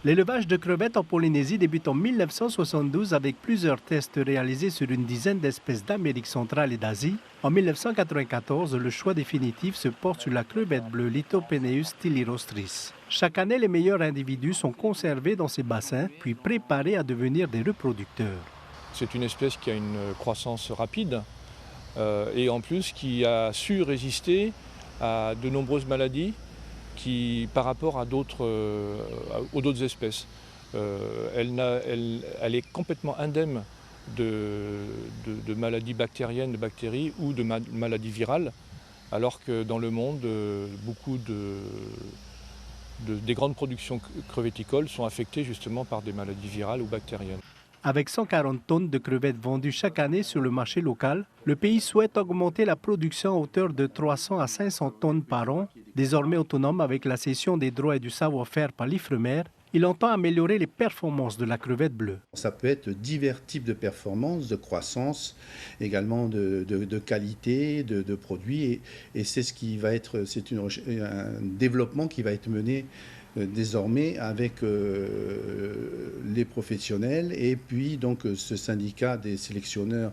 L'élevage de crevettes en Polynésie débute en 1972 avec plusieurs tests réalisés sur une dizaine d'espèces d'Amérique centrale et d'Asie. En 1994, le choix définitif se porte sur la crevette bleue Lithopeneus stylirostris. Chaque année, les meilleurs individus sont conservés dans ces bassins, puis préparés à devenir des reproducteurs. C'est une espèce qui a une croissance rapide et en plus qui a su résister à de nombreuses maladies par rapport à aux d'autres espèces. Elle est complètement indemne de maladies bactériennes, de bactéries ou de maladies virales, alors que dans le monde, beaucoup des grandes productions crevetticoles sont affectées justement par des maladies virales ou bactériennes. Avec 140 tonnes de crevettes vendues chaque année sur le marché local, le pays souhaite augmenter la production à hauteur de 300 à 500 tonnes par an. Désormais autonome avec la cession des droits et du savoir-faire par l'Ifremer, il entend améliorer les performances de la crevette bleue. Ça peut être divers types de performances, de croissance, également de qualité, de produits. Et c'est ce qui va être, un développement qui va être mené désormais avec les professionnels et puis donc ce syndicat des sélectionneurs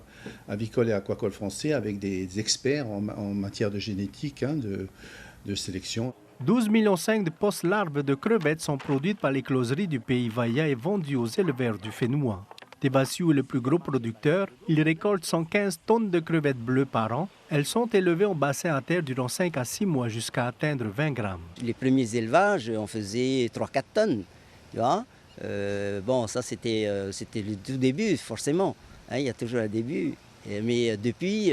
avicoles et aquacoles français avec des experts en matière de génétique, de sélection. 12,5 millions de post-larves de crevettes sont produites par les closeries du pays Vaïa et vendues aux éleveurs du Fénois. Tébasiou est le plus gros producteur. Il récolte 115 tonnes de crevettes bleues par an. Elles sont élevées en bassin à terre durant 5 à 6 mois jusqu'à atteindre 20 grammes. Les premiers élevages, on faisait 3-4 tonnes. Tu vois bon, ça c'était le tout début, forcément. Il y a toujours un début. Mais depuis,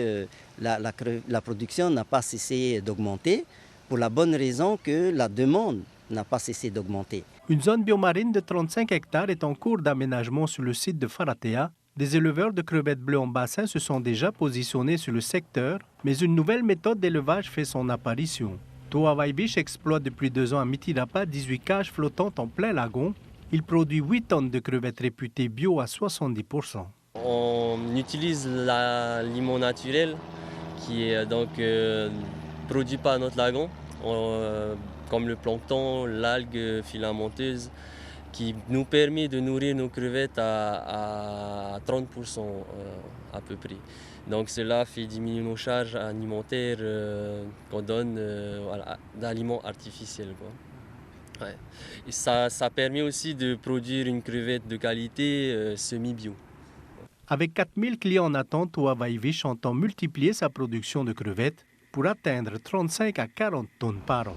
la production n'a pas cessé d'augmenter pour la bonne raison que la demande n'a pas cessé d'augmenter. Une zone biomarine de 35 hectares est en cours d'aménagement sur le site de Wharatea. Des éleveurs de crevettes bleues en bassin se sont déjà positionnés sur le secteur, mais une nouvelle méthode d'élevage fait son apparition. Toa Waibish exploite depuis 2 ans à Mitirapa 18 cages flottantes en plein lagon. Il produit 8 tonnes de crevettes réputées bio à 70%. On utilise l'aliment naturel qui est donc produit par notre lagon, comme le plancton, l'algue filamenteuse, qui nous permet de nourrir nos crevettes à 30% à peu près. Donc cela fait diminuer nos charges alimentaires qu'on donne d'aliments artificiels, quoi. Ouais. Et ça permet aussi de produire une crevette de qualité semi-bio. Avec 4000 clients en attente, Toa Waibish entend multiplier sa production de crevettes pour atteindre 35 à 40 tonnes par an.